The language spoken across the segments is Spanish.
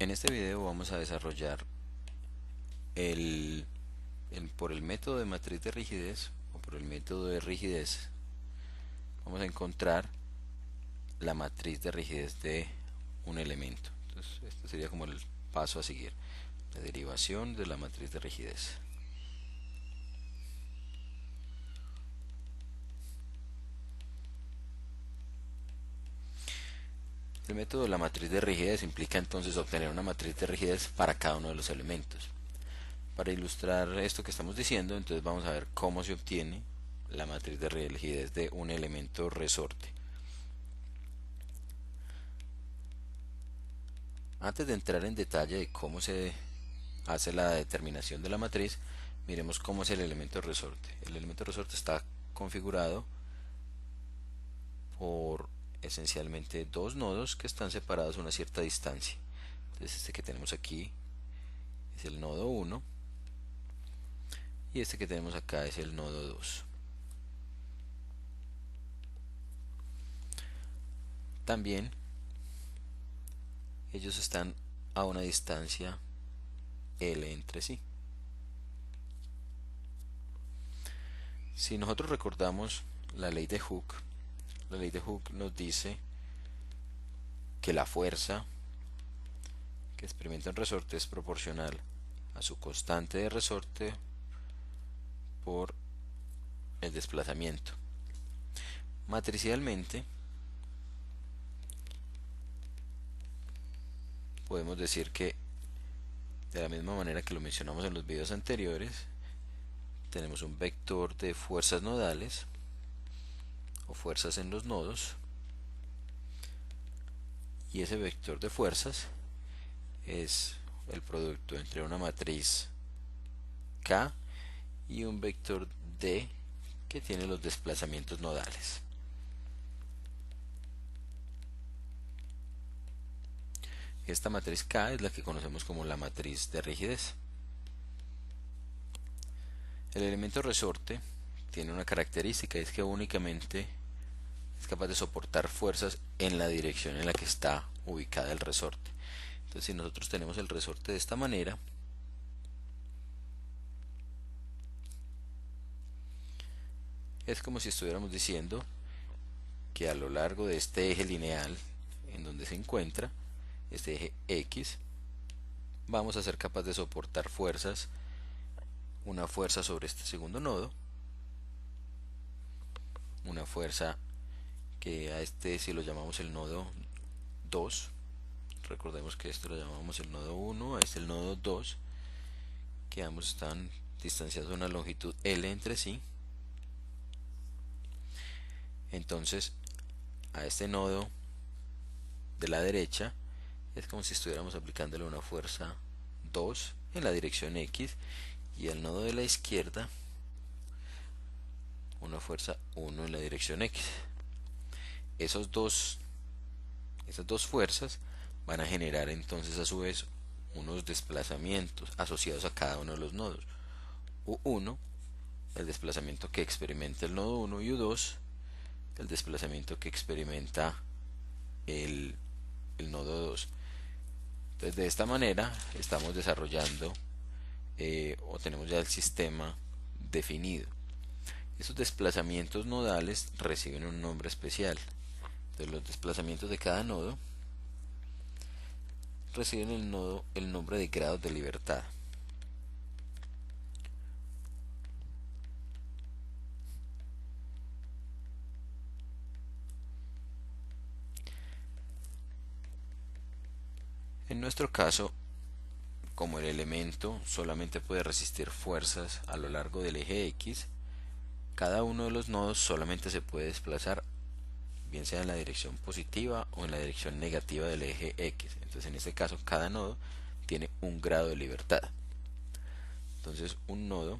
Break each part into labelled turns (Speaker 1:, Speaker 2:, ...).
Speaker 1: En este video vamos a desarrollar por el método de matriz de rigidez o por el método de rigidez. Vamos a encontrar la matriz de rigidez de un elemento. Entonces, este sería como el paso a seguir: la derivación de la matriz de rigidez. El método de la matriz de rigidez implica entonces obtener una matriz de rigidez para cada uno de los elementos. Para ilustrar esto que estamos diciendo, entonces vamos a ver cómo se obtiene la matriz de rigidez de un elemento resorte. Antes de entrar en detalle de cómo se hace la determinación de la matriz, miremos cómo es el elemento resorte. El elemento resorte está configurado por esencialmente dos nodos que están separados a una cierta distancia. Entonces este que tenemos aquí es el nodo 1 y este que tenemos acá es el nodo 2. También ellos están a una distancia L entre sí. Si nosotros recordamos la ley de Hooke nos dice que la fuerza que experimenta un resorte es proporcional a su constante de resorte por el desplazamiento. Matricialmente podemos decir que, de la misma manera que lo mencionamos en los videos anteriores, tenemos un vector de fuerzas nodales o fuerzas en los nodos, y ese vector de fuerzas es el producto entre una matriz K y un vector D que tiene los desplazamientos nodales. Esta matriz K es la que conocemos como la matriz de rigidez. El elemento resorte tiene una característica, es que únicamente es capaz de soportar fuerzas en la dirección en la que está ubicada el resorte. Entonces, si nosotros tenemos el resorte de esta manera, es como si estuviéramos diciendo que a lo largo de este eje lineal en donde se encuentra este eje X, vamos a ser capaces de soportar fuerzas, una fuerza sobre este segundo nodo, una fuerza que a este, si lo llamamos el nodo 2, recordemos que esto lo llamamos el nodo 1, a este el nodo 2, que ambos están distanciados a una longitud L entre sí. Entonces, a este nodo de la derecha es como si estuviéramos aplicándole una fuerza 2 en la dirección X, y al nodo de la izquierda una fuerza 1 en la dirección X. Esas dos fuerzas van a generar entonces a su vez unos desplazamientos asociados a cada uno de los nodos. U1, el desplazamiento que experimenta el nodo 1, y U2, el desplazamiento que experimenta el nodo 2. Entonces, de esta manera estamos desarrollando o tenemos ya el sistema definido. Estos desplazamientos nodales reciben un nombre especial. Entonces, los desplazamientos de cada nodo reciben el nombre de grados de libertad. En nuestro caso, como el elemento solamente puede resistir fuerzas a lo largo del eje X, cada uno de los nodos solamente se puede desplazar bien sea en la dirección positiva o en la dirección negativa del eje X. Entonces, en este caso, cada nodo tiene un grado de libertad. Entonces, un nodo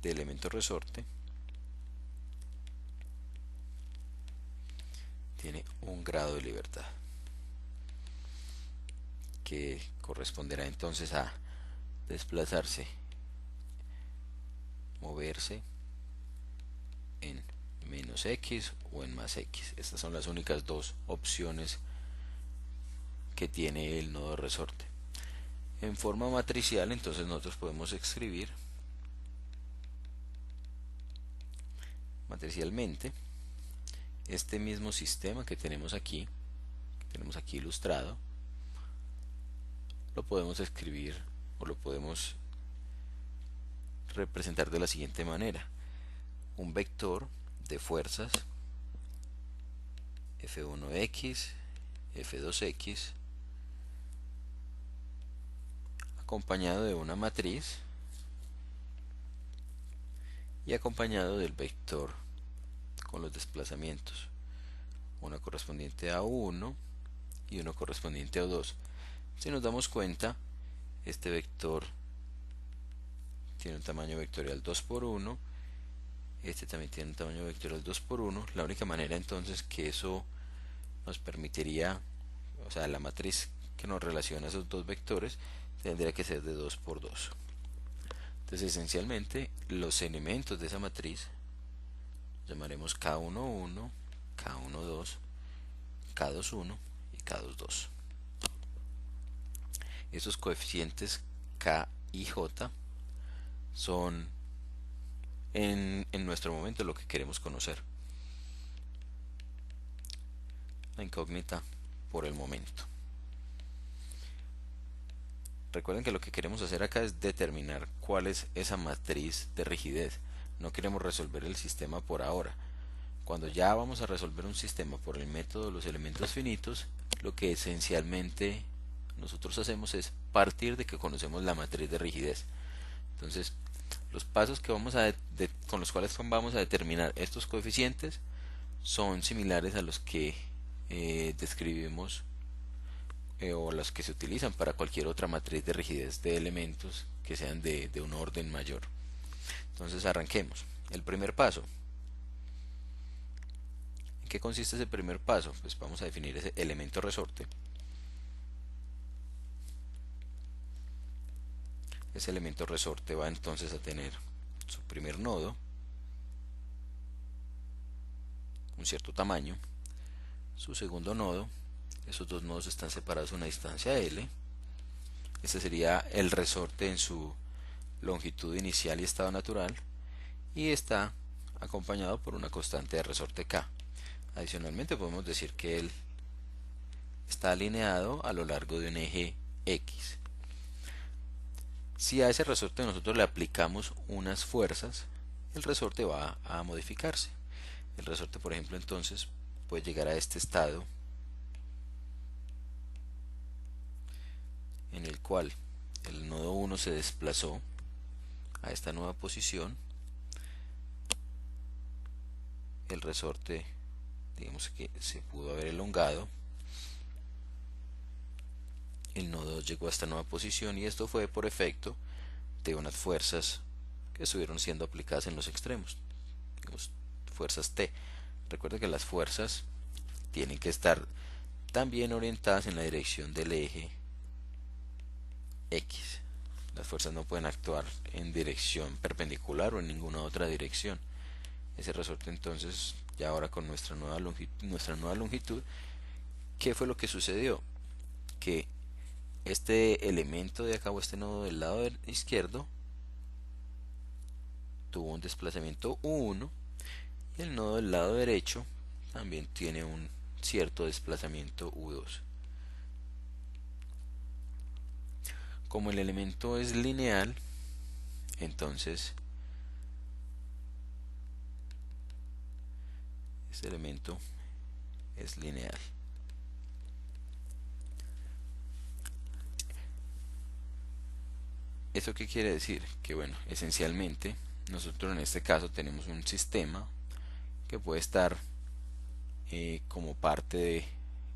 Speaker 1: de elemento resorte tiene un grado de libertad, que corresponderá entonces a desplazarse, moverse en menos X o en más X. Estas son las únicas dos opciones que tiene el nodo resorte. En forma matricial, entonces nosotros podemos escribir matricialmente este mismo sistema que tenemos aquí ilustrado, lo podemos escribir o lo podemos representar de la siguiente manera: un vector de fuerzas F1x, F2x, acompañado de una matriz y acompañado del vector con los desplazamientos, una correspondiente a 1 y uno correspondiente a 2. Si nos damos cuenta, este vector tiene un tamaño vectorial 2 por 1, este también tiene un tamaño vectorial 2 por 1. La única manera entonces que eso nos permitiría, o sea, la matriz que nos relaciona esos dos vectores tendría que ser de 2 por 2. Entonces esencialmente los elementos de esa matriz llamaremos K11, K12, K21 y K22. Estos coeficientes K y J son en nuestro momento lo que queremos conocer. La incógnita por el momento. Recuerden que lo que queremos hacer acá es determinar cuál es esa matriz de rigidez. No queremos resolver el sistema por ahora. Cuando ya vamos a resolver un sistema por el método de los elementos finitos, lo que esencialmente nosotros hacemos es partir de que conocemos la matriz de rigidez. Entonces, los pasos que con los cuales vamos a determinar estos coeficientes son similares a los que describimos o los que se utilizan para cualquier otra matriz de rigidez de elementos que sean de un orden mayor. Entonces arranquemos. El primer paso. ¿En qué consiste ese primer paso? Pues vamos a definir ese elemento resorte. Ese elemento resorte va entonces a tener su primer nodo, un cierto tamaño, su segundo nodo, esos dos nodos están separados a una distancia L. Este sería el resorte en su longitud inicial y estado natural, y está acompañado por una constante de resorte K. Adicionalmente podemos decir que él está alineado a lo largo de un eje X. Si a ese resorte nosotros le aplicamos unas fuerzas, el resorte va a modificarse. El resorte, por ejemplo, entonces puede llegar a este estado en el cual el nodo 1 se desplazó a esta nueva posición. El resorte, digamos que se pudo haber elongado. El nodo 2 llegó a esta nueva posición, y esto fue por efecto de unas fuerzas que estuvieron siendo aplicadas en los extremos, digamos, fuerzas T. Recuerden que las fuerzas tienen que estar también orientadas en la dirección del eje X. Las fuerzas no pueden actuar en dirección perpendicular o en ninguna otra dirección. Ese resorte entonces, ya ahora con nuestra nueva longitud, ¿qué fue lo que sucedió? Que este elemento de acá, o este nodo del lado izquierdo, tuvo un desplazamiento U1, y el nodo del lado derecho también tiene un cierto desplazamiento U2. Como el elemento es lineal, entonces este elemento es lineal. ¿Eso qué quiere decir? Que bueno, esencialmente nosotros en este caso tenemos un sistema que puede estar como parte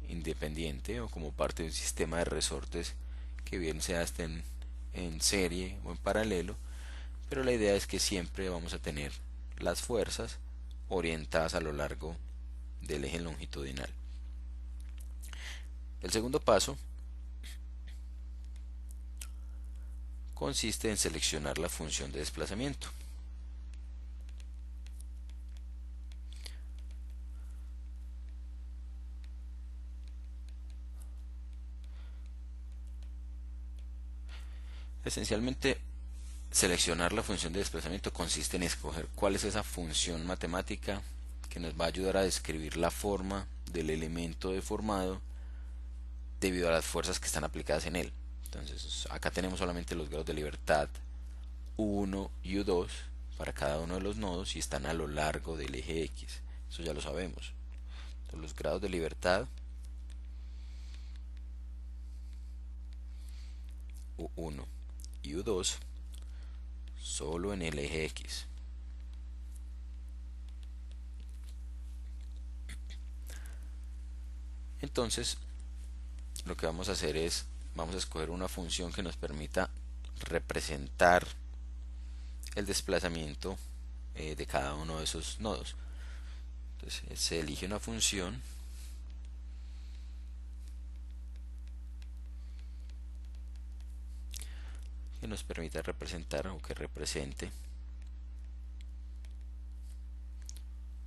Speaker 1: independiente, o como parte de un sistema de resortes que bien sea estén en serie o en paralelo, pero la idea es que siempre vamos a tener las fuerzas orientadas a lo largo del eje longitudinal. El segundo paso consiste en seleccionar la función de desplazamiento. Esencialmente, seleccionar la función de desplazamiento consiste en escoger cuál es esa función matemática que nos va a ayudar a describir la forma del elemento deformado debido a las fuerzas que están aplicadas en él. Entonces, acá tenemos solamente los grados de libertad U1 y U2 para cada uno de los nodos y están a lo largo del eje X. Eso ya lo sabemos. Entonces, los grados de libertad U1 y U2 solo en el eje X. Entonces, lo que vamos a hacer es, vamos a escoger una función que nos permita representar el desplazamiento de cada uno de esos nodos. Entonces, se elige una función que nos permita representar o que represente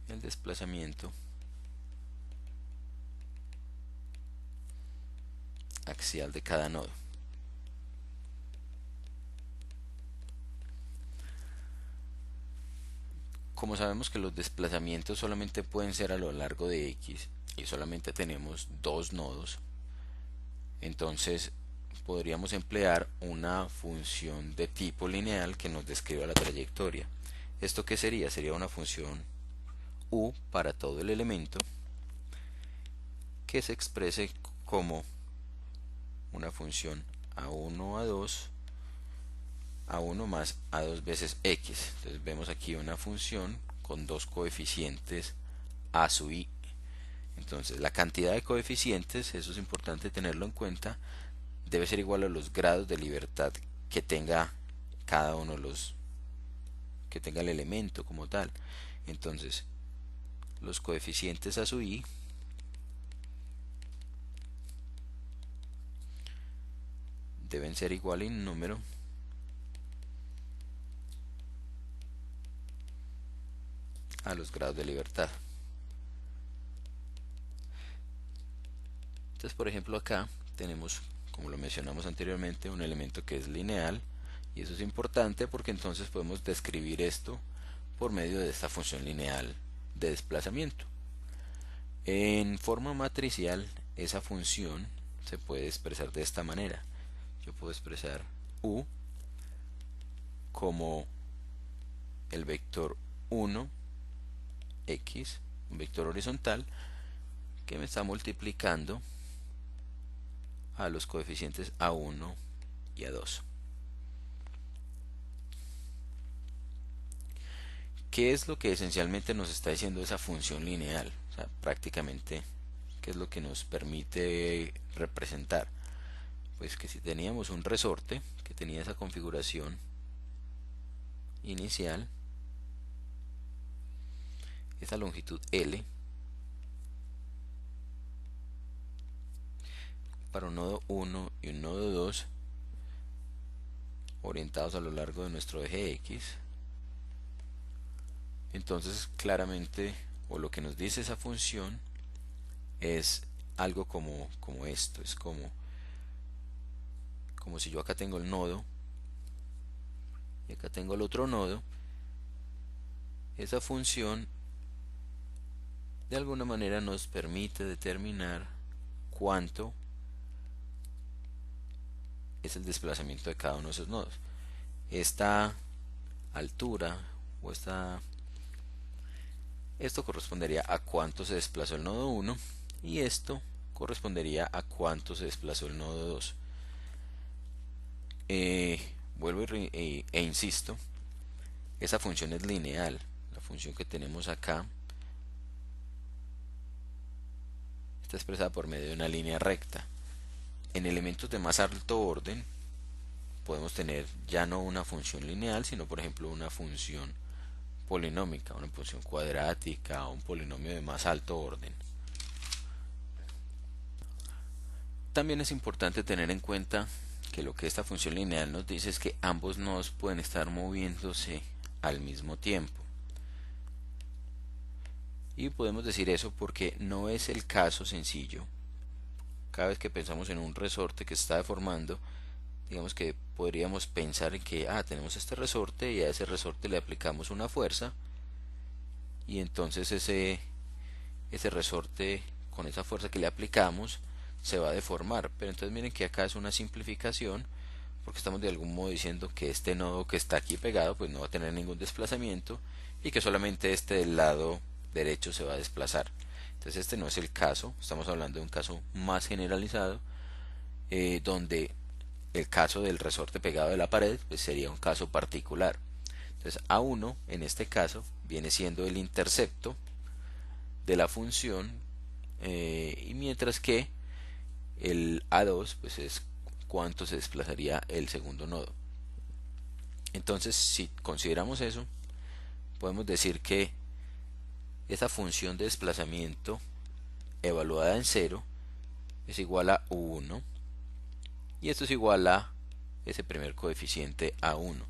Speaker 1: el desplazamiento axial de cada nodo. Como sabemos que los desplazamientos solamente pueden ser a lo largo de X y solamente tenemos dos nodos, entonces podríamos emplear una función de tipo lineal que nos describa la trayectoria. ¿Esto qué sería? Sería una función U para todo el elemento que se exprese como una función A1, A2, A1 más A2 veces X. Entonces vemos aquí una función con dos coeficientes A sub I. Entonces la cantidad de coeficientes, eso es importante tenerlo en cuenta, debe ser igual a los grados de libertad que tenga cada uno de los, que tenga el elemento como tal. Entonces los coeficientes A sub I deben ser igual en número a los grados de libertad. Entonces, por ejemplo, acá tenemos, como lo mencionamos anteriormente, un elemento que es lineal, y eso es importante porque entonces podemos describir esto por medio de esta función lineal de desplazamiento. En forma matricial, esa función se puede expresar de esta manera. Yo puedo expresar U como el vector 1 X, un vector horizontal que me está multiplicando a los coeficientes A1 y A2. ¿Qué es lo que esencialmente nos está diciendo esa función lineal? O sea, prácticamente, ¿qué es lo que nos permite representar? Pues que si teníamos un resorte que tenía esa configuración inicial, esa longitud L, para un nodo 1 y un nodo 2 orientados a lo largo de nuestro eje X, entonces claramente, o lo que nos dice esa función es algo como esto, es como si yo acá tengo el nodo y acá tengo el otro nodo. Esa función de alguna manera nos permite determinar cuánto es el desplazamiento de cada uno de esos nodos. Esta altura o esto correspondería a cuánto se desplazó el nodo 1 y esto correspondería a cuánto se desplazó el nodo 2. Vuelvo e insisto, esa función es lineal. La función que tenemos acá está expresada por medio de una línea recta. En elementos de más alto orden podemos tener ya no una función lineal, sino por ejemplo una función polinómica, una función cuadrática o un polinomio de más alto orden. También es importante tener en cuenta que lo que esta función lineal nos dice es que ambos nodos pueden estar moviéndose al mismo tiempo. Y podemos decir eso porque no es el caso sencillo. Cada vez que pensamos en un resorte que está deformando, digamos que podríamos pensar en que tenemos este resorte y a ese resorte le aplicamos una fuerza y entonces ese resorte con esa fuerza que le aplicamos se va a deformar. Pero entonces miren que acá es una simplificación porque estamos de algún modo diciendo que este nodo que está aquí pegado pues no va a tener ningún desplazamiento y que solamente este del lado derecho se va a desplazar. Entonces este no es el caso, estamos hablando de un caso más generalizado donde el caso del resorte pegado de la pared pues sería un caso particular. Entonces A1 en este caso viene siendo el intercepto de la función y mientras que el A2 pues es cuánto se desplazaría el segundo nodo. Entonces si consideramos eso podemos decir que esa función de desplazamiento evaluada en 0 es igual a U1 y esto es igual a ese primer coeficiente A1,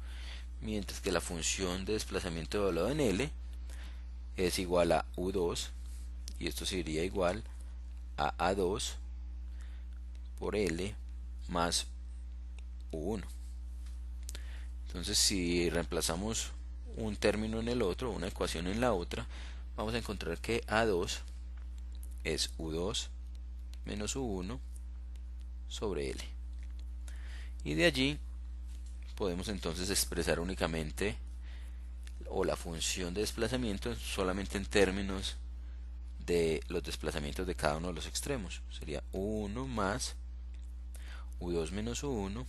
Speaker 1: mientras que la función de desplazamiento evaluada en L es igual a U2 y esto sería igual a A2 por L más U1. Entonces si reemplazamos un término en el otro, una ecuación en la otra, vamos a encontrar que A2 es U2 menos U1 sobre L. Y de allí podemos entonces expresar únicamente o la función de desplazamiento solamente en términos de los desplazamientos de cada uno de los extremos. Sería U1 más U2 menos U1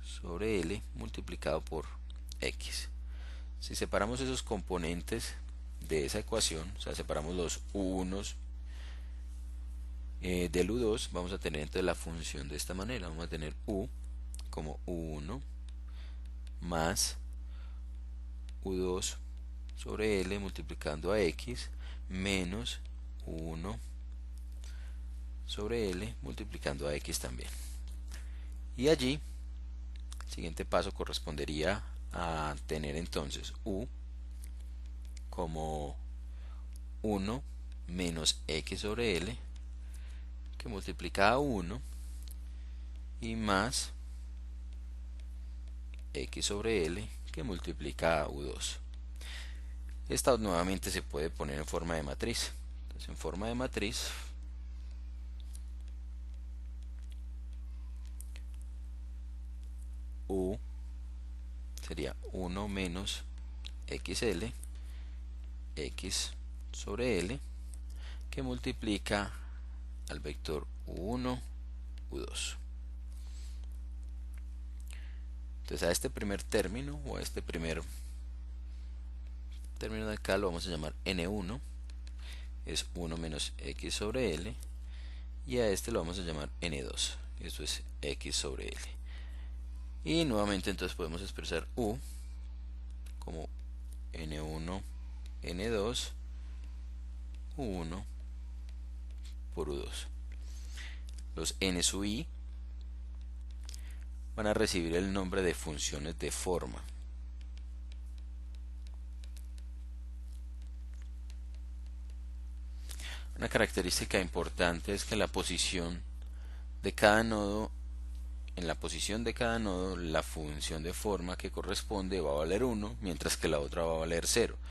Speaker 1: sobre L multiplicado por X. Si separamos esos componentes de esa ecuación, o sea, separamos los U1s del U2, vamos a tener entonces la función de esta manera. Vamos a tener U como U1 más U2 sobre L multiplicando a X menos U1 sobre L multiplicando a X también. Y allí, el siguiente paso correspondería a tener entonces U como 1 menos X sobre L que multiplica a 1 y más X sobre L que multiplica a U2. Esta nuevamente se puede poner en forma de matriz. Entonces en forma de matriz U sería 1 menos XL X sobre L que multiplica al vector U1 U2. Entonces a este primer término o a este primer término de acá lo vamos a llamar N1, es 1 menos X sobre L, y a este lo vamos a llamar N2, esto es X sobre L. Y nuevamente entonces podemos expresar U como N1 N2 U1 por U2. Los N sub I van a recibir el nombre de funciones de forma. Una característica importante es que la posición de cada nodo, en la posición de cada nodo, la función de forma que corresponde va a valer 1, mientras que la otra va a valer 0.